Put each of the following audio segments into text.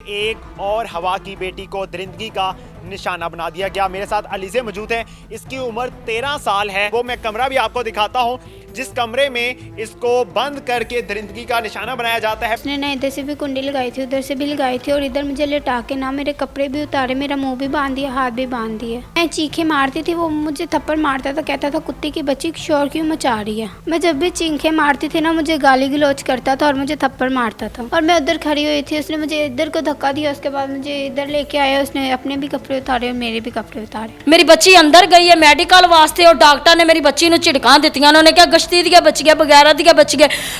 एक और हवा की बेटी को दरिंदगी का निशाना बना दिया गया। मेरे साथ अलीज़े मौजूद है, इसकी उम्र 13 साल है। वो मैं कमरा भी आपको दिखाता हूँ जिस कमरे में इसको बंद करके दरिंदगी का निशाना बनाया जाता है। उसने ना इधर से भी कुंडी लगाई थी, उधर से भी लगाई थी और इधर मुझे लेटा के ना मेरे कपड़े भी उतारे, मेरा मुंह भी बांध दिया, हाथ भी बांध दिए। मैं चीखे मारती थी, वो मुझे थप्पड़ मारता था, कहता था कुत्ते की बच्ची शोर क्यों मचा रही है। मैं जब भी चीखे मारती थी ना मुझे गाली गलौज करता था और मुझे थप्पड़ मारता था। और मैं उधर खड़ी हुई थी, उसने मुझे इधर को धक्का दिया, उसके बाद मुझे इधर लेके आया, उसने अपने भी कपड़े उतारे और मेरे भी कपड़े उतारे। मेरी बच्ची अंदर गई है मेडिकल वास्ते और डॉक्टर ने मेरी बच्ची ਨੂੰ ਝਿੜਕਾਂ ਦਿੱਤੀਆਂ। उन्होंने क्या गश्ती दी बच्ची वगैरह दी बच्ची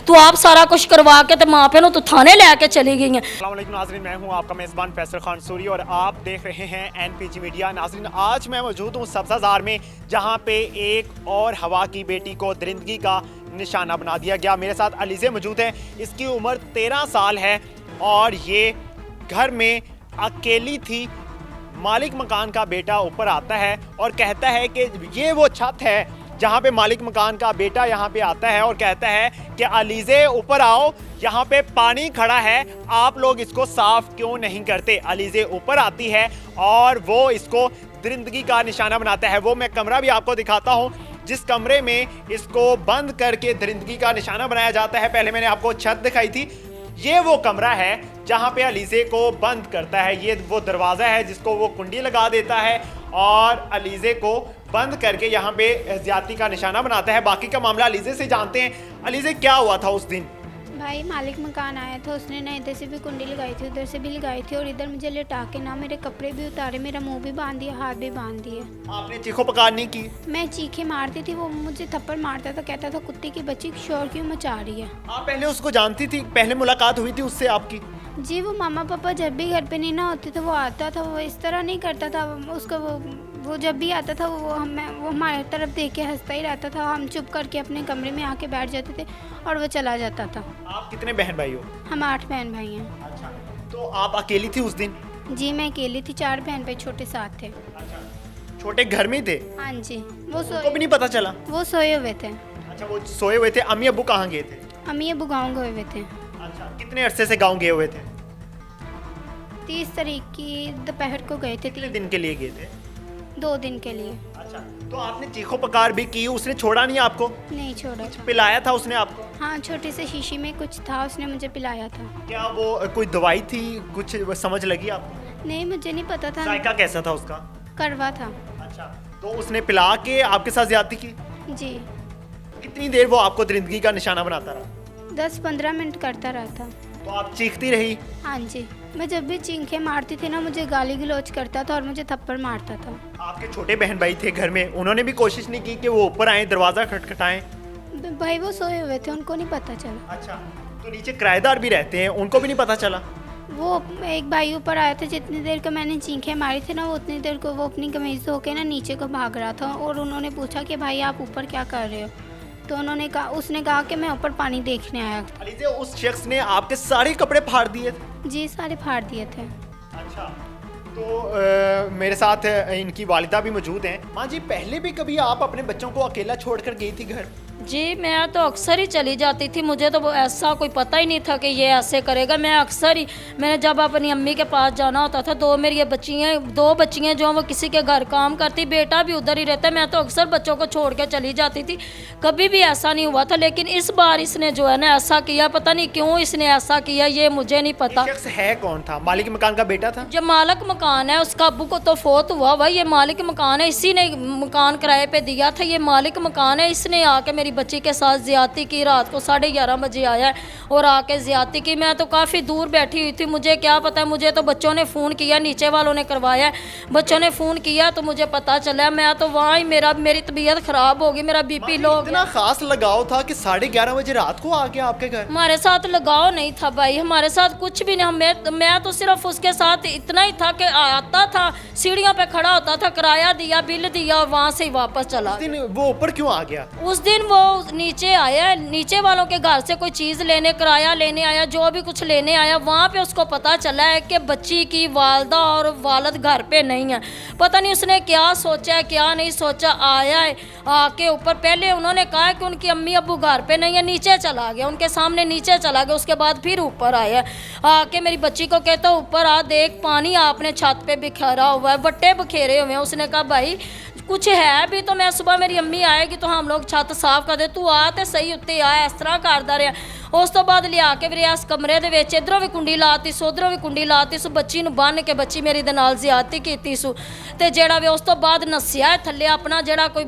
तू आप सारा कुछ करवा के तो माँ प्यो तू थाने लैके चली गई है। अस्सलाम वालेकुम नाज़रीन, मैं हूं आपका मेज़बान फैसल खान सूरी और आप देख रहे हैं एनपीजी मीडिया। नाज़रीन, आज मैं मौजूद हूं सब्ज़ाज़ार में जहां पे एक और हवा की बेटी को दरिंदगी का निशाना बना दिया गया। मेरे साथ अलीज़े मौजूद है, इसकी उम्र 13 साल है और ये घर में अकेली थी। मालिक मकान का बेटा ऊपर आता है और कहता है कि ये वो छत है जहाँ पे मालिक मकान का बेटा यहाँ पे आता है और कहता है कि अलीज़े ऊपर आओ, यहाँ पे पानी खड़ा है, आप लोग इसको साफ क्यों नहीं करते। अलीज़े ऊपर आती है और वो इसको दरिंदगी का निशाना बनाता है। वो मैं कमरा भी आपको दिखाता हूँ जिस कमरे में इसको बंद करके दरिंदगी का निशाना बनाया जाता है। पहले मैंने आपको छत दिखाई थी, ये वो कमरा है जहाँ पे अलीज़े को बंद करता है। ये वो दरवाज़ा है जिसको वो कुंडी लगा देता है और अलीज़े को बंद करके यहाँ पे ज़्यादती का निशाना बनाता है। बाकी का मामला अलीज़े से जानते हैं। अलीज़े, क्या हुआ था उस दिन? भाई मालिक मकान आया था, उसने ना इधर से भी कुंडी लगाई थी, उधर से भी लगाई थी और इधर मुझे लेटा के ना मेरे कपड़े भी उतारे, मेरा मुंह भी बांध दिया, हाथ भी बांध दिए। आपने चीखो पुकार नहीं की? मैं चीखे मारती थी, वो मुझे थप्पड़ मारता था, कहता था कुत्ते की बच्ची शोर क्यों मचा रही है। आप पहले उसको जानती थी? पहले मुलाकात हुई थी उससे आपकी? जी, वो मामा पापा जब भी घर पे नहीं ना होते थे वो आता था, वो इस तरह नहीं करता था। उसका वो जब भी आता था वो हमारे तरफ देख के हंसता ही रहता था। हम चुप करके अपने कमरे में आके बैठ जाते थे और वो चला जाता था। आप कितने बहन भाई हो? हम 8 बहन भाई हैं। अच्छा, तो आप अकेली थी उस दिन? जी, मैं अकेली थी, 4 बहन भाई छोटे साथ थे। अच्छा, छोटे घर में थे? हाँ जी, वो उनको भी नहीं पता चला? वो सोए हुए थे। अच्छा, वो सोए हुए थे। अम्मी अब्बू कहाँ गए थे? अम्मी अब्बू गाँव गए हुए थे। अच्छा, कितने अरसे से गाँव गए हुए थे? 30 तारीख की दोपहर को गए थे। कितने दिन के लिए गए थे? 2 दिन के लिए। अच्छा, तो आपने चीखो पुकार भी की, उसने छोड़ा नहीं आपको? नहीं छोड़ा था। पिलाया था उसने आपको? हाँ, छोटी सी शीशी में कुछ था, उसने मुझे पिलाया था। क्या वो कोई दवाई थी, कुछ समझ लगी आपको? नहीं, मुझे नहीं पता था। जायका कैसा था उसका? करवा था। अच्छा, तो उसने पिला के आपके साथ ज्यादती की? जी, कितनी देर वो आपको दरिंदगी का निशाना बनाता रहा? 10-15 मिनट करता रहा था। तो आप चीखती रही? हाँ जी, मैं जब भी चीखे मारती थी ना मुझे गाली गलौज करता था और मुझे थप्पड़ मारता था। आपके छोटे बहन भाई थे घर में, उन्होंने भी कोशिश नहीं की कि वो ऊपर आए, दरवाजा खटखटाएं? भाई वो सोए हुए थे, उनको नहीं पता चला। अच्छा, तो नीचे किराएदार भी रहते हैं, उनको भी नहीं पता चला? वो एक भाई ऊपर आया था, जितनी देर को मैंने चीखे मारी थी ना वो उतनी देर को वो अपनी कमीज धो के ना नीचे को भाग रहा था और उन्होंने पूछा कि भाई आप ऊपर क्या कर रहे हो। तो उसने कहा कि मैं ऊपर पानी देखने आया था। अलीज़े, उस शख्स ने आपके सारे कपड़े फाड़ दिए थे? जी, सारे फाड़ दिए थे। अच्छा, तो मेरे साथ इनकी वालिदा भी मौजूद हैं। माँ जी, पहले भी कभी आप अपने बच्चों को अकेला छोड़कर गई थी घर? जी, मैं तो अक्सर ही चली जाती थी, मुझे तो ऐसा कोई पता ही नहीं था कि ये ऐसे करेगा। मैं अक्सर ही मैंने जब अपनी अम्मी के पास जाना होता था, 2 मेरी बच्चियाँ जो वो किसी के घर काम करती, बेटा भी उधर ही रहता, मैं तो अक्सर बच्चों को छोड़ के चली जाती थी। कभी भी ऐसा नहीं हुआ था, लेकिन इस बार इसने जो है ना ऐसा किया, पता नहीं क्यों इसने ऐसा किया, ये मुझे नहीं पता। ये शख्स है कौन था? मालिक मकान का बेटा था? जो मालिक मकान है उसका अब्बू को तो फोत हुआ भाई, ये मालिक मकान है, इसी ने मकान किराए पे दिया था, ये मालिक मकान है। इसने आके मेरी बच्ची के साथ ज़्यादती की, रात को 11:30 बजे आया और आके ज़्यादती की। मैं तो काफ़ी दूर बैठी हुई थी, मुझे क्या पता है, मुझे तो बच्चों ने फ़ोन किया, नीचे वालों ने करवाया, बच्चों ने फ़ोन किया तो मुझे पता चला। मैं तो वहाँ ही मेरी तबीयत ख़राब हो गई, मेरा बीपी लो हो इतना गया। खास लगाव था कि 11:30 बजे रात को आ गया आपके घर? हमारे साथ लगाव नहीं था भाई, हमारे साथ कुछ भी नहीं। मैं तो सिर्फ उसके साथ इतना ही था कि आता था, सीढ़ियों पे खड़ा होता था, किराया दिया, बिल दिया और वहाँ से ही वापस चला। उस दिन वो ऊपर क्यों आ गया? उस दिन वो वो नीचे आया, नीचे वालों के घर से कोई चीज़ लेने, किराया लेने आया, जो भी कुछ लेने आया, वहाँ पे उसको पता चला है कि बच्ची की वालदा और वालिद घर पे नहीं है। पता नहीं उसने क्या सोचा है, क्या नहीं सोचा। आया है, आके ऊपर पहले उन्होंने कहा कि उनकी अम्मी अब्बू घर पे नहीं है, नीचे चला गया, उनके सामने नीचे चला गया। उसके बाद फिर ऊपर आया, आके मेरी बच्ची को कहता ऊपर आ, देख पानी आपने छत पे बिखेरा हुआ है, बट्टे बखेरे हुए हैं। उसने कहा भाई कुछ है भी तो मैं सुबह मेरी अम्मी आएगी तो हम लोग छत साफ कर दे, तू आ तो सही उत्ते आ। इस तरह करदा रहा। उस तो बाद लिया के ਵੀਰੇ इस कमरे ਦੇ ਵਿੱਚ इधरों भी कुंडी लाती सू, उधरों भी कुंडी लाती सू, बच्ची ਨੂੰ ਬੰਨ ਕੇ ਬੱਚੀ ਮੇਰੀ ਦੇ ਨਾਲ ਜ਼ਿਆਦਤੀ ਕੀਤੀ ਸੂ। ਤੇ ਜਿਹੜਾ ਵੀ ਉਸ ਤੋਂ ਬਾਅਦ ਨਸਿਆ ਥੱਲੇ ਆਪਣਾ ਜਿਹੜਾ ਕੋਈ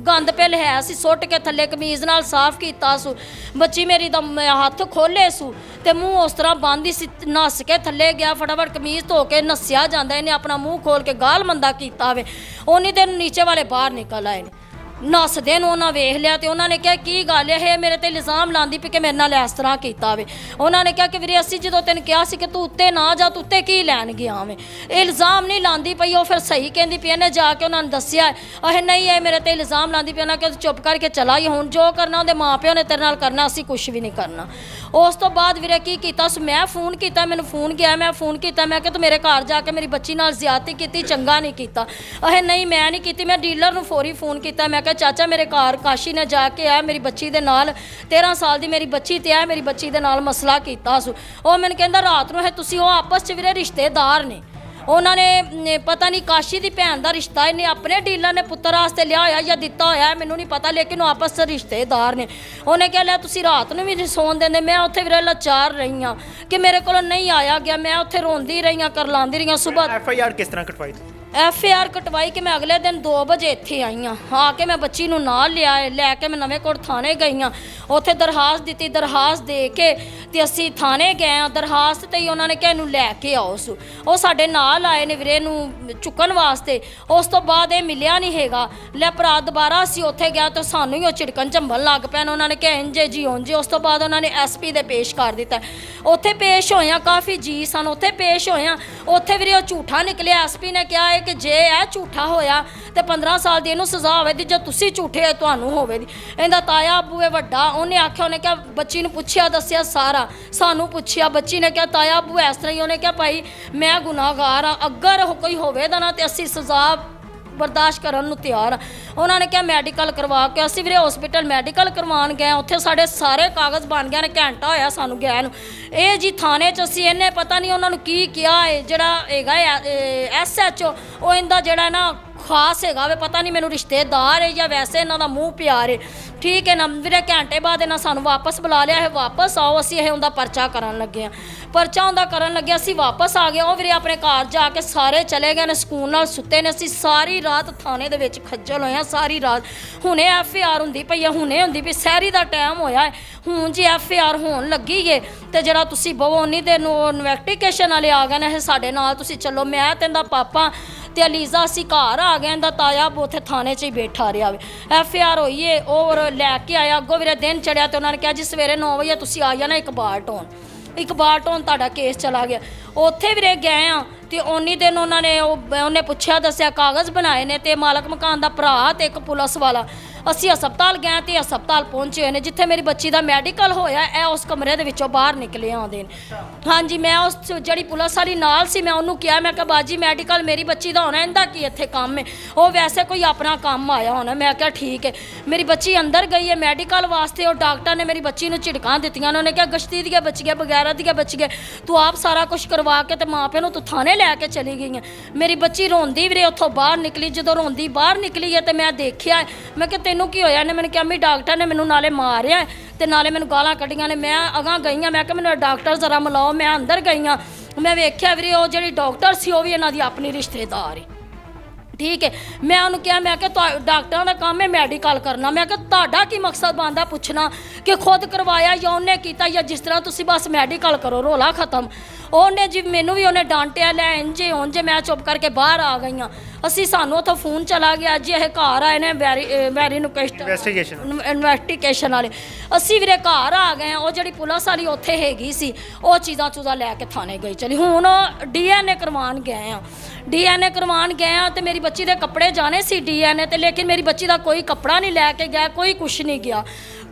ਗੰਦ ਪਿਲ ਹੈ ਸੀ ਸੁੱਟ ਕੇ ਥੱਲੇ ਕਮੀਜ਼ ਨਾਲ ਸਾਫ਼ ਕੀਤਾ ਸੂ। ਬੱਚੀ ਮੇਰੀ ਦਾ ਹੱਥ ਖੋਲੇ ਸੂ ਤੇ ਮੂੰਹ ਉਸ ਤਰ੍ਹਾਂ ਬੰਦੀ ਸੀ, ਨਸ ਕੇ ਥੱਲੇ ਗਿਆ, ਫਟਾਫਟ ਕਮੀਜ਼ ਧੋ ਕੇ ਨਸਿਆ ਜਾਂਦਾ। ਇਹਨੇ ਆਪਣਾ ਮੂੰਹ ਖੋਲ ਕੇ ਗਾਲ ਮੰਦਾ ਕੀਤਾ ਵੇ। ਉਨੀ ਦਿਨ ਨੀਚੇ ਵਾਲੇ ਬਾਹਰ ਨਿਕਲ ਆਏ ਨੇ। ਨੱਸਦੇ ਨੂੰ ਉਹਨਾਂ ਵੇਖ ਲਿਆ ਤੇ ਉਹਨਾਂ ਨੇ ਕਿਹਾ ਕੀ ਗੱਲ ਹੈ, ਮੇਰੇ ਤੇ ਇਲਜ਼ਾਮ ਲਾਉਂਦੀ ਪਈ ਕਿ ਮੇਰੇ ਨਾਲ ਇਸ ਤਰ੍ਹਾਂ ਕੀਤਾ ਵੇ। ਉਹਨਾਂ ਨੇ ਕਿਹਾ ਕਿ ਵੀਰੇ ਅਸੀਂ ਜਦੋਂ ਤੈਨੂੰ ਕਿਹਾ ਸੀ ਕਿ ਤੂੰ ਉੱਤੇ ਨਾ ਜਾ, ਤੂੰ ਉੱਤੇ ਕੀ ਲੈਣ ਗਿਆ ਵੇਂ। ਇਲਜ਼ਾਮ ਨਹੀਂ ਲਾਉਂਦੀ ਪਈ ਉਹ, ਫਿਰ ਸਹੀ ਕਹਿੰਦੀ ਪਈ। ਇਹਨੇ ਜਾ ਕੇ ਉਹਨਾਂ ਨੂੰ ਦੱਸਿਆ ਇਹ ਨਹੀਂ ਇਹ ਮੇਰੇ ਤੇ ਇਲਜ਼ਾਮ ਲਾਉਂਦੀ ਪਈ। ਉਹਨਾਂ ਕਿਹਾ ਚੁੱਪ ਕਰਕੇ ਚਲਾ ਹੀ, ਹੁਣ ਜੋ ਕਰਨਾ ਉਹਦੇ ਮਾਂ ਪਿਓ ਨੇ ਤੇਰੇ ਨਾਲ ਕਰਨਾ, ਅਸੀਂ ਕੁਝ ਵੀ ਨਹੀਂ ਕਰਨਾ। ਉਸ ਤੋਂ ਬਾਅਦ ਵੀਰੇ ਕੀ ਕੀਤਾ, ਮੈਂ ਫੋਨ ਕੀਤਾ, ਮੈਨੂੰ ਫੋਨ ਗਿਆ, ਮੈਂ ਫੋਨ ਕੀਤਾ, ਮੈਂ ਕਿਹਾ ਤੂੰ ਮੇਰੇ ਘਰ ਜਾ ਕੇ ਮੇਰੀ ਬੱਚੀ ਨਾਲ ਜ਼ਿਆਦਤੀ ਕੀਤੀ, ਚੰਗਾ ਨਹੀਂ ਕੀਤਾ। ਇਹ ਨਹੀਂ ਮੈਂ ਨਹੀਂ ਕੀਤੀ। ਮੈਂ ਡੀਲਰ ਨੂੰ ਫੌਰੀ ਫੋਨ ਕੀਤਾ, ਮੈਂ ਕਿਹਾ ਚਾਚਾ ਮੇਰੇ ਘਰ ਕਾਸ਼ੀ ਨੇ ਜਾ ਕੇ ਆ ਮੇਰੀ ਬੱਚੀ ਦੇ ਨਾਲ 13 ਸਾਲ ਦੀ ਮੇਰੀ ਬੱਚੀ ਤੇ ਆ ਮੇਰੀ ਬੱਚੀ ਦੇ ਨਾਲ ਮਸਲਾ ਕੀਤਾ ਸੂ। ਉਹ ਮੈਨੂੰ ਕਹਿੰਦਾ ਰਾਤ ਨੂੰ ਹੈ ਤੁਸੀਂ ਉਹ ਆਪਸ 'ਚ ਵੀਰੇ ਰਿਸ਼ਤੇਦਾਰ ਨੇ। ਉਹਨਾਂ ਨੇ ਪਤਾ ਨਹੀਂ ਕਾਸ਼ੀ ਦੀ ਭੈਣ ਦਾ ਰਿਸ਼ਤਾ ਇਹਨੇ ਆਪਣੇ ਡੀਲਰ ਨੇ ਪੁੱਤਰ ਵਾਸਤੇ ਲਿਆ ਹੋਇਆ ਜਾਂ ਦਿੱਤਾ ਹੋਇਆ ਮੈਨੂੰ ਨਹੀਂ ਪਤਾ, ਲੇਕਿਨ ਉਹ ਆਪਸ 'ਚ ਰਿਸ਼ਤੇਦਾਰ ਨੇ। ਉਹਨੇ ਕਿਹਾ ਲੈ ਤੁਸੀਂ ਰਾਤ ਨੂੰ ਵੀ ਨਹੀਂ ਸੌਣ ਦਿੰਦੇ। ਮੈਂ ਉੱਥੇ ਵੀਰੇ ਲਾਚਾਰ ਰਹੀ ਹਾਂ ਕਿ ਮੇਰੇ ਕੋਲੋਂ ਨਹੀਂ ਆਇਆ ਗਿਆ, ਮੈਂ ਉੱਥੇ ਰੋਂਦੀ ਰਹੀ ਹਾਂ, ਕਰਲਾਉਂਦੀ ਰਹੀ ਹਾਂ। ਸੁਬਾਹ FIR ਕਿਸ ਤਰ੍ਹਾਂ ਕਟਵਾਈ? FIR ਕਟਵਾਈ ਕਿ ਮੈਂ ਅਗਲੇ ਦਿਨ 2 ਵਜੇ ਇੱਥੇ ਆਈ ਹਾਂ। ਆ ਕੇ ਮੈਂ ਬੱਚੀ ਨੂੰ ਨਾਲ ਲੈ ਕੇ ਮੈਂ ਨਵੇਂ ਕੋਟ ਥਾਣੇ ਗਈ ਹਾਂ। ਉੱਥੇ ਦਰਖਾਸਤ ਦਿੱਤੀ, ਦਰਖਾਸਤ ਦੇ ਕੇ ਤੇ ਅਸੀਂ ਥਾਣੇ ਗਏ ਹਾਂ। ਦਰਖਾਸਤ ਤੇ ਹੀ ਉਹਨਾਂ ਨੇ ਕਿਹਾ ਇਹਨੂੰ ਲੈ ਕੇ ਆਓ ਸੂ। ਉਹ ਸਾਡੇ ਨਾਲ ਆਏ ਨੇ ਵੀਰੇ ਨੂੰ ਚੁੱਕਣ ਵਾਸਤੇ। ਉਸ ਤੋਂ ਬਾਅਦ ਇਹ ਮਿਲਿਆ ਨਹੀਂ ਹੈਗਾ। ਲੈ ਭਰਾ ਦੁਬਾਰਾ ਅਸੀਂ ਉੱਥੇ ਗਿਆ ਤਾਂ ਸਾਨੂੰ ਹੀ ਉਹ ਝਿੜਕਣ ਝੰਬਣ ਲੱਗ ਪੈਣ। ਉਹਨਾਂ ਨੇ ਕਿਹਾ ਇੰਜੇ ਜੀ ਉਂਝੇ। ਉਸ ਤੋਂ ਬਾਅਦ ਉਹਨਾਂ ਨੇ SP ਦੇ ਪੇਸ਼ ਕਰ ਦਿੱਤਾ। ਉੱਥੇ ਪੇਸ਼ ਹੋਇਆ, ਕਾਫੀ ਜੀ ਸਨ ਉੱਥੇ ਪੇਸ਼ ਹੋਇਆ। ਉੱਥੇ ਵੀਰੇ ਉਹ ਝੂਠਾ ਨਿਕਲਿਆ। SP ਨੇ ਕਿਹਾ ਕਿ ਜੇ ਇਹ ਝੂਠਾ ਹੋਇਆ ਤੇ 15 ਸਾਲ ਦੀ ਇਹਨੂੰ ਸਜ਼ਾ ਹੋਵੇ ਦੀ, ਜੇ ਤੁਸੀਂ ਝੂਠੇ ਹੋ ਤੁਹਾਨੂੰ ਹੋਵੇ ਦੀ। ਇਹਦਾ ਤਾਇਆ ਅੱਬੂ ਹੈ ਵੱਡਾ, ਉਹਨੇ ਆਖਿਆ, ਉਹਨੇ ਕਿਹਾ ਬੱਚੀ ਨੂੰ ਪੁੱਛਿਆ ਦੱਸਿਆ ਸਾਰਾ, ਸਾਨੂੰ ਪੁੱਛਿਆ। ਬੱਚੀ ਨੇ ਕਿਹਾ ਤਾਇਆ ਅੱਬੂ ਇਸ ਤਰ੍ਹਾਂ ਹੀ। ਉਹਨੇ ਕਿਹਾ ਭਾਈ ਮੈਂ ਗੁਨਾਹਗਾਰ ਹਾਂ, ਅਗਰ ਕੋਈ ਹੋਵੇ ਤਾਂ ਨਾ ਤੇ ਅਸੀਂ ਸਜ਼ਾ ਬਰਦਾਸ਼ਤ ਕਰਨ ਨੂੰ ਤਿਆਰ ਆ। ਉਹਨਾਂ ਨੇ ਕਿਹਾ ਮੈਡੀਕਲ ਕਰਵਾ ਕੇ। ਅਸੀਂ ਵੀਰੇ ਹਸਪੀਟਲ ਮੈਡੀਕਲ ਕਰਵਾਉਣ ਗਏ। ਉੱਥੇ ਸਾਡੇ ਸਾਰੇ ਕਾਗਜ਼ ਬਣ ਗਏ ਨੇ, ਘੰਟਾ ਹੋਇਆ ਸਾਨੂੰ ਗਏ ਨੂੰ। ਇਹ ਜੀ ਥਾਣੇ 'ਚ ਅਸੀਂ ਇਹਨੇ ਪਤਾ ਨਹੀਂ ਉਹਨਾਂ ਨੂੰ ਕੀ ਕਿਹਾ ਹੈ, ਜਿਹੜਾ ਹੈਗਾ SHO ਉਹ ਇਹਦਾ ਜਿਹੜਾ ਨਾ ਖਾਸ ਹੈਗਾ ਵੇ, ਪਤਾ ਨਹੀਂ ਮੈਨੂੰ ਰਿਸ਼ਤੇਦਾਰ ਹੈ ਜਾਂ ਵੈਸੇ ਇਹਨਾਂ ਦਾ ਮੂੰਹ ਪਿਆਰ ਹੈ। ਠੀਕ ਹੈ ਨਾ ਵੀਰੇ। ਘੰਟੇ ਬਾਅਦ ਇਹਨਾਂ ਸਾਨੂੰ ਵਾਪਸ ਬੁਲਾ ਲਿਆ ਹੈ, ਵਾਪਸ ਆਓ ਅਸੀਂ ਇਹ ਉਹਦਾ ਪਰਚਾ ਕਰਨ ਲੱਗੇ ਹਾਂ। ਪਰਚਾ ਉਹਦਾ ਕਰਨ ਲੱਗੇ ਅਸੀਂ ਵਾਪਸ ਆ ਗਏ। ਉਹ ਵੀਰੇ ਆਪਣੇ ਘਰ ਜਾ ਕੇ ਸਾਰੇ ਚਲੇ ਗਏ ਨੇ, ਸਕੂਨ ਨਾਲ ਸੁੱਤੇ ਨੇ। ਅਸੀਂ ਸਾਰੀ ਰਾਤ ਥਾਣੇ ਦੇ ਵਿੱਚ ਖੱਜਲ ਹੋਏ ਹਾਂ, ਸਾਰੀ ਰਾਤ। ਹੁਣੇ FIR ਹੁੰਦੀ ਪਈ ਹੈ, ਹੁਣੇ ਹੁੰਦੀ ਪਈ, ਸਹਿਰੀ ਦਾ ਟਾਈਮ ਹੋਇਆ ਹੈ। ਹੁਣ ਜੀ FIR ਹੋਣ ਲੱਗੀ ਹੈ ਤੇ ਜਿਹੜਾ ਤੁਸੀਂ ਬਵੋ ਉਨੀ ਦੇਰ ਨੂੰ ਇਨਵੈਸਟੀਗੇਸ਼ਨ ਵਾਲੇ ਆ ਗਏ ਨੇ, ਸਾਡੇ ਨਾਲ ਤੁਸੀਂ ਚੱਲੋ। ਮੈਂ ਤੇ ਇਹਦਾ ਪਾਪਾ ਤੇ ਅਲੀਜ਼ਾ ਅਸੀਂ ਘਰ ਆ ਗਏ। ਇਹਦਾ ਤਾਇਆ ਉੱਥੇ ਥਾਣੇ 'ਚ ਹੀ ਬੈਠਾ ਰਿਹਾ ਵੇ। FIR ਹੋਈ ਏ ਔਰ ਲੈ ਕੇ ਆਇਆ। ਅੱਗੋਂ ਵੀਰੇ ਦਿਨ ਚੜਿਆ ਤੇ ਉਹਨਾਂ ਨੇ ਕਿਹਾ ਜੀ ਸਵੇਰੇ 9 ਵਜੇ ਤੁਸੀਂ ਆ ਜਾਣਾ ਇਕਬਾਲ ਟਾਊਨ ਤੁਹਾਡਾ ਕੇਸ ਚਲਾ ਗਿਆ। ਉੱਥੇ ਵੀਰੇ ਗਏ ਆ ਤੇ ਉਨੀ ਦਿਨ ਉਹਨਾਂ ਨੇ ਉਹਨੇ ਪੁੱਛਿਆ ਦੱਸਿਆ ਕਾਗਜ਼ ਬਣਾਏ ਨੇ ਤੇ ਮਾਲਕ ਮਕਾਨ ਦਾ ਭਰਾ ਤੇ ਇੱਕ ਪੁਲਿਸ ਵਾਲਾ। ਅਸੀਂ ਹਸਪਤਾਲ ਗਏ ਤੇ ਹਸਪਤਾਲ ਪਹੁੰਚੇ ਹੋਏ ਨੇ ਜਿੱਥੇ ਮੇਰੀ ਬੱਚੀ ਦਾ ਮੈਡੀਕਲ ਹੋਇਆ। ਇਹ ਉਸ ਕਮਰੇ ਦੇ ਵਿੱਚੋਂ ਬਾਹਰ ਨਿਕਲੇ ਆਉਂਦੇ ਨੇ। ਹਾਂਜੀ ਮੈਂ ਉਸ ਜਿਹੜੀ ਪੁਲਿਸ ਵਾਲੀ ਨਾਲ ਸੀ ਮੈਂ ਉਹਨੂੰ ਕਿਹਾ, ਮੈਂ ਕਿਹਾ ਬਾਜੀ ਮੈਡੀਕਲ ਮੇਰੀ ਬੱਚੀ ਦਾ ਹੋਣਾ, ਇਹਦਾ ਕੀ ਇੱਥੇ ਕੰਮ ਹੈ? ਉਹ ਵੈਸੇ ਕੋਈ ਆਪਣਾ ਕੰਮ ਆਇਆ ਹੋਣਾ। ਮੈਂ ਕਿਹਾ ਠੀਕ ਹੈ। ਮੇਰੀ ਬੱਚੀ ਅੰਦਰ ਗਈ ਹੈ ਮੈਡੀਕਲ ਵਾਸਤੇ। ਉਹ ਡਾਕਟਰ ਨੇ ਮੇਰੀ ਬੱਚੀ ਨੂੰ ਝਿੜਕਾਂ ਦਿੱਤੀਆਂ। ਉਹਨਾਂ ਨੇ ਕਿਹਾ ਗਸ਼ਤੀ ਦੀਆਂ ਬੱਚੀਆਂ ਬਗੈਰਾ ਦੀਆਂ ਬੱਚੀਆਂ, ਤੂੰ ਆਪ ਸਾਰਾ ਕੁਝ ਕਰਵਾ ਕੇ ਤੇ ਮਾਂ ਪਿਓ ਨੂੰ ਤੂੰ ਥਾਣੇ ਲੈ ਕੇ ਚਲੀ ਗਈ ਹੈ। ਮੇਰੀ ਬੱਚੀ ਰੋਂਦੀ ਵੀਰੇ ਉੱਥੋਂ ਬਾਹਰ ਨਿਕਲੀ। ਜਦੋਂ ਰੋਂਦੀ ਬਾਹਰ ਨਿਕਲੀ ਹੈ ਤੇ ਮੈਂ ਦੇਖਿਆ, ਮੈਂ ਕਿਹਾ ਤੈਨੂੰ ਕੀ ਹੋਇਆ? ਇਹਨੇ ਮੈਨੂੰ ਕਿਹਾ ਵੀ ਡਾਕਟਰ ਨੇ ਮੈਨੂੰ ਨਾਲੇ ਮਾਰਿਆ ਤੇ ਨਾਲੇ ਮੈਨੂੰ ਗਾਲਾਂ ਕੱਢੀਆਂ ਨੇ। ਮੈਂ ਅਗਾਂਹ ਗਈ ਹਾਂ, ਮੈਂ ਕਿਹਾ ਮੈਨੂੰ ਡਾਕਟਰ ਜ਼ਰਾ ਮਿਲਾਓ। ਮੈਂ ਅੰਦਰ ਗਈ ਹਾਂ, ਮੈਂ ਵੇਖਿਆ ਵੀਰੇ ਉਹ ਜਿਹੜੀ ਡਾਕਟਰ ਸੀ ਉਹ ਵੀ ਇਹਨਾਂ ਦੀ ਆਪਣੀ ਰਿਸ਼ਤੇਦਾਰ ਹੈ। ਠੀਕ ਹੈ। ਮੈਂ ਉਹਨੂੰ ਕਿਹਾ, ਮੈਂ ਕਿਹਾ ਡਾਕਟਰਾਂ ਦਾ ਕੰਮ ਹੈ ਮੈਡੀਕਲ ਕਰਨਾ। ਮੈਂ ਕਿਹਾ ਤੁਹਾਡਾ ਕੀ ਮਕਸਦ ਬਣਦਾ ਪੁੱਛਣਾ ਕਿ ਖੁਦ ਕਰਵਾਇਆ ਜਾਂ ਉਹਨੇ ਕੀਤਾ ਜਾਂ ਜਿਸ ਤਰ੍ਹਾਂ ਤੁਸੀਂ ਬਸ ਮੈਡੀਕਲ ਕਰੋ, ਰੋਲਾ ਖਤਮ। ਉਹਨੇ ਜੀ ਮੈਨੂੰ ਵੀ ਉਹਨੇ ਡਾਂਟਿਆ, ਲੈ ਇੰਜੇ ਉਂਝੇ। ਮੈਂ ਚੁੱਪ ਕਰਕੇ ਬਾਹਰ ਆ ਗਈ ਹਾਂ। ਅਸੀਂ ਸਾਨੂੰ ਉੱਥੋਂ ਫੋਨ ਚਲਾ ਗਿਆ ਜੀ ਇਹ ਘਰ ਆਏ ਨੇ ਇਨਵੈਸਟੀਗੇਸ਼ਨ ਵਾਲੇ। ਅਸੀਂ ਵੀਰੇ ਘਰ ਆ ਗਏ। ਉਹ ਜਿਹੜੀ ਪੁਲਿਸ ਵਾਲੀ ਉੱਥੇ ਹੈਗੀ ਸੀ ਉਹ ਚੀਜ਼ਾਂ ਲੈ ਕੇ ਥਾਣੇ ਗਈ ਚਲੀ। ਹੁਣ DNA ਕਰਵਾਉਣ ਗਏ ਆ। DNA ਕਰਵਾਉਣ ਗਏ ਆ ਤੇ ਮੇਰੀ ਬੱਚੀ ਦੇ ਕੱਪੜੇ ਜਾਣੇ ਸੀ DNA ਤੇ, ਲੇਕਿਨ ਮੇਰੀ ਬੱਚੀ ਦਾ ਕੋਈ ਕੱਪੜਾ ਨਹੀਂ ਲੈ ਕੇ ਗਿਆ, ਕੋਈ ਕੁਛ ਨਹੀਂ ਗਿਆ।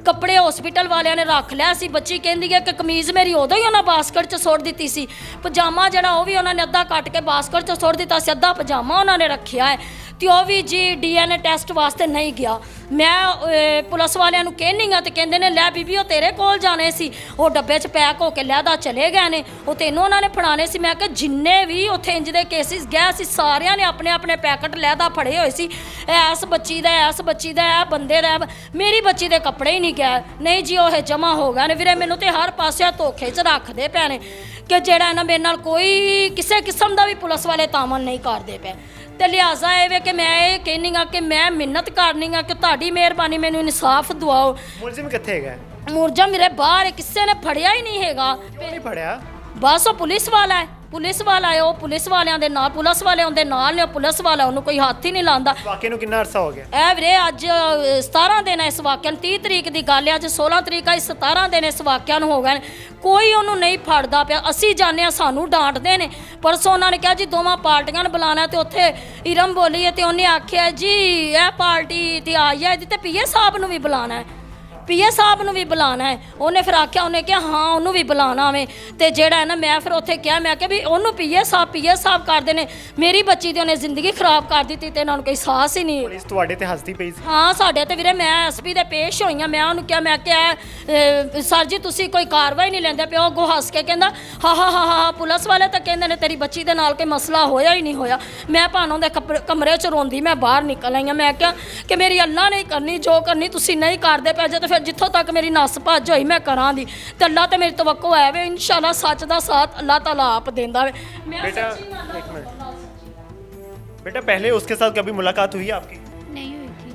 ਕੱਪੜੇ ਹਸਪੀਟਲ ਵਾਲਿਆਂ ਨੇ ਰੱਖ ਲਿਆ ਸੀ। ਬੱਚੀ ਕਹਿੰਦੀ ਹੈ ਕਿ ਕਮੀਜ਼ ਮੇਰੀ ਉਦੋਂ ਹੀ ਉਹਨਾਂ ਬਾਸਕਟ 'ਚ ਸੁੱਟ ਦਿੱਤੀ ਸੀ, ਪਜਾਮਾ ਜਿਹੜਾ ਉਹ ਵੀ ਉਹਨਾਂ ਨੇ ਅੱਧਾ ਕੱਟ ਕੇ ਬਾਸਕਟ 'ਚ ਸੁੱਟ ਦਿੱਤਾ ਸੀ, ਅੱਧਾ ਪਜਾਮਾ ਉਹਨਾਂ ਨੇ ਰੱਖਿਆ ਹੈ ਤੇ ਉਹ ਵੀ ਜੀ DNA ਟੈਸਟ ਵਾਸਤੇ ਨਹੀਂ ਗਿਆ। ਮੈਂ ਪੁਲਿਸ ਵਾਲਿਆਂ ਨੂੰ ਕਹਿੰਦੀ ਆ ਤੇ ਕਹਿੰਦੇ ਨੇ ਲੈ ਬੀਬੀ ਉਹ ਤੇਰੇ ਕੋਲ ਜਾਣੇ ਸੀ, ਉਹ ਡੱਬੇ 'ਚ ਪੈਕ ਹੋ ਕੇ ਲਹਿਦਾ ਚਲੇ ਗਏ ਨੇ, ਉਹ ਤੈਨੂੰ ਉਹਨਾਂ ਨੇ ਫੜਾਣੇ ਸੀ। ਮੈਂ ਕਿਹਾ ਜਿੰਨੇ ਵੀ ਉੱਥੇ ਇੰਜ ਦੇ ਕੇਸਿਸ ਗਏ ਸੀ ਸਾਰਿਆਂ ਨੇ ਆਪਣੇ ਆਪਣੇ ਪੈਕਟ ਲਹਿਦਾ ਫੜੇ ਹੋਏ ਸੀ, ਐਸ ਬੱਚੀ ਦਾ, ਐਸ ਬੱਚੀ ਦਾ, ਇਹ ਬੰਦੇ ਦਾ, ਮੇਰੀ ਬੱਚੀ ਦੇ ਕੱਪੜੇ ਹੀ ਨਹੀਂ ਗਏ। ਨਹੀਂ ਜੀ ਉਹ ਜਮ੍ਹਾਂ ਹੋ ਗਏ ਨੇ ਵੀਰੇ। ਮੈਨੂੰ ਤੇ ਹਰ ਪਾਸੇ ਧੋਖੇ 'ਚ ਰੱਖਦੇ ਪਏ ਨੇ ਕਿ ਜਿਹੜਾ ਨਾ ਮੇਰੇ ਨਾਲ ਕੋਈ ਕਿਸੇ ਕਿਸਮ ਦਾ ਵੀ ਪੁਲਿਸ ਵਾਲੇ ਤਾਮਨ ਨਹੀਂ ਕਰਦੇ ਪਏ। ਤੇ ਲਿਹਾਜ਼ਾ ਇਹ ਵੇ ਕਿ ਮੈਂ ਇਹ ਕਹਿੰਦੀ ਆ ਕਿ ਮੈਂ ਮਿਹਨਤ ਕਰਨੀ ਆ ਕਿ ਤੁਹਾਡੀ ਮਿਹਰਬਾਨੀ ਮੈਨੂੰ ਇਨਸਾਫ ਦਿਵਾਓ। ਮੁਲਜ਼ਮ ਕਿੱਥੇ ਹੈਗਾ? ਮੁਲਜ਼ਮ ਮੇਰੇ ਬਾਹਰ ਹੈ, ਕਿਸੇ ਨੇ ਫੜਿਆ ਹੀ ਨਹੀਂ ਹੈਗਾ। ਕਿਉਂ ਨਹੀਂ ਫੜਿਆ? ਬਸ ਉਹ ਪੁਲਿਸ ਵਾਲਾ ਹੈ, ਪੁਲਿਸ ਵਾਲਾ ਹੈ, ਉਹ ਪੁਲਿਸ ਵਾਲਿਆਂ ਦੇ ਨਾਲ, ਪੁਲਿਸ ਵਾਲੇ ਉਹਦੇ ਨਾਲ ਨੇ, ਪੁਲਿਸ ਵਾਲਾ ਉਹਨੂੰ ਕੋਈ ਹੱਥ ਹੀ ਨਹੀਂ ਲਾਉਂਦਾ। ਵਾਕਿਆ ਨੂੰ ਕਿੰਨਾ ਅਰਸਾ ਹੋ ਗਿਆ? ਇਹ ਵੀਰੇ ਅੱਜ 17 ਦਿਨ ਇਸ ਵਾਕਿਆ ਨੂੰ, 30 ਤਰੀਕ ਦੀ ਗੱਲ ਹੈ, ਅੱਜ 16 ਤਰੀਕ ਆ, 17 ਦਿਨ ਇਸ ਵਾਕਿਆ ਨੂੰ ਹੋ ਗਏ ਨੇ, ਕੋਈ ਉਹਨੂੰ ਨਹੀਂ ਫੜਦਾ ਪਿਆ। ਅਸੀਂ ਜਾਂਦੇ ਹਾਂ ਸਾਨੂੰ ਡਾਂਟਦੇ ਨੇ। ਪਰਸੋਂ ਉਹਨਾਂ ਨੇ ਕਿਹਾ ਜੀ ਦੋਵਾਂ ਪਾਰਟੀਆਂ ਨੂੰ ਬੁਲਾਣਾ ਤੇ ਉੱਥੇ ਇਰਮ ਬੋਲੀ ਹੈ ਤੇ ਉਹਨੇ ਆਖਿਆ ਜੀ ਇਹ ਪਾਰਟੀ ਤੇ ਆਈ ਹੈ, ਇਹਦੀ ਤੇ ਪੀਏ ਸਾਹਿਬ ਨੂੰ ਵੀ ਬੁਲਾਣਾ ਹੈ, ਪੀਏ ਸਾਹਿਬ ਨੂੰ ਵੀ ਬੁਲਾਣਾ ਹੈ। ਉਹਨੇ ਫਿਰ ਆਖਿਆ, ਉਹਨੇ ਕਿਹਾ ਹਾਂ ਉਹਨੂੰ ਵੀ ਬੁਲਾਣਾ ਵੇ। ਤੇ ਜਿਹੜਾ ਹੈ ਨਾ ਮੈਂ ਫਿਰ ਉੱਥੇ ਕਿਹਾ, ਮੈਂ ਕਿਹਾ ਵੀ ਉਹਨੂੰ ਪੀਏ ਸਾਹਿਬ ਕਰਦੇ ਨੇ, ਮੇਰੀ ਬੱਚੀ ਦੀ ਉਹਨੇ ਜ਼ਿੰਦਗੀ ਖਰਾਬ ਕਰ ਦਿੱਤੀ ਤੇ ਇਹਨਾਂ ਨੂੰ ਕੋਈ ਸਾਹਸ ਹੀ ਨਹੀਂ। ਪੁਲਿਸ ਤੁਹਾਡੇ ਤੇ ਹੱਸਦੀ ਪਈ ਸੀ? ਹਾਂ ਸਾਡੇ ਤੇ ਵੀਰੇ, ਮੈਂ ਐਸਪੀ ਦੇ ਪੇਸ਼ ਹੋਈ ਹਾਂ। ਮੈਂ ਉਹਨੂੰ ਕਿਹਾ, ਮੈਂ ਕਿਹਾ ਸਰ ਜੀ ਤੁਸੀਂ ਕੋਈ ਕਾਰਵਾਈ ਨਹੀਂ ਲੈਂਦੇ ਪਿਓ। ਅੱਗੋਂ ਹੱਸ ਕੇ ਕਹਿੰਦਾ ਹਾਂ ਪੁਲਿਸ ਵਾਲੇ ਤਾਂ ਕਹਿੰਦੇ ਨੇ ਤੇਰੀ ਬੱਚੀ ਦੇ ਨਾਲ ਕੋਈ ਮਸਲਾ ਹੋਇਆ ਹੀ ਨਹੀਂ ਹੋਇਆ। ਮੈਂ ਭਾਨੋਂ ਦੇ ਕਮਰੇ 'ਚ ਰੋਂਦੀ ਮੈਂ ਬਾਹਰ ਨਿਕਲ ਆਈ ਹਾਂ। ਮੈਂ ਕਿਹਾ ਕਿ ਮੇਰੀ ਅੱਲਾ ਨਹੀਂ ਕਰਨੀ, ਜੋ ਕਰਨੀ ਤੁਸੀਂ ਨਹੀਂ ਕਰਦੇ ਪਏ ਜੇ, ਤੇ ਫਿਰ ਜਿੱਥੋਂ ਤੱਕ ਮੇਰੀ ਨਸ ਭੱਜ ਹੋਈ ਮੈਂ ਕਰਾਂ ਦੀ। ਤੇ ਅੱਲਾ ਤੇ ਮੇਰੀ ਤਵੱਕੋ ਹੈ ਵੇ ਇਨਸ਼ਾਅੱਲਾ ਸੱਚ ਦਾ ਸਾਥ ਅੱਲਾ ਤਾਲਾ ਆਪ देता वे। बेटा एक मिनट, बेटा पहले उसके साथ कभी मुलाकात हुई आपकी? नहीं हुई थी।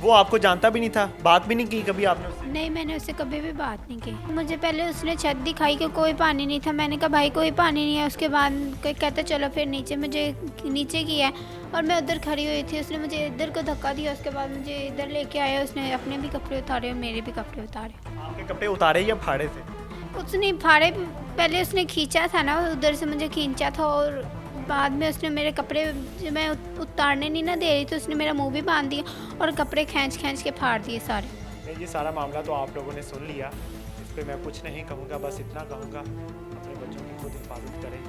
वो आपको जानता भी नहीं था? बात भी नहीं की कभी आपने उससे? नहीं, मैंने उससे कभी भी बात नहीं की। मुझे पहले उसने छत दिखाई कि कोई पानी नहीं था। मैंने कहा भाई कोई पानी नहीं है। उसके बाद कोई कहता चलो फिर नीचे, मुझे नीचे किया और मैं उधर खड़ी हुई थी। उसने मुझे इधर को धक्का दिया, उसके बाद मुझे इधर लेके आया। उसने अपने भी कपड़े उतारे और मेरे भी कपड़े उतारे। आपके कपड़े उतारे या फाड़े थे? उसने फाड़े, पहले उसने खींचा था ना, उधर से मुझे खींचा था और बाद में उसने मेरे कपड़े जो मैं उतारने नहीं ना दे रही थी, उसने मेरा मुंह भी बांध दिया और कपड़े खींच के फाड़ दिए सारे। नहीं, ये सारा मामला तो आप लोगों ने सुन लिया, इस पर मैं कुछ नहीं कहूँगा, बस इतना कहूँगा अपने बच्चों की खुद हिफाजत करें।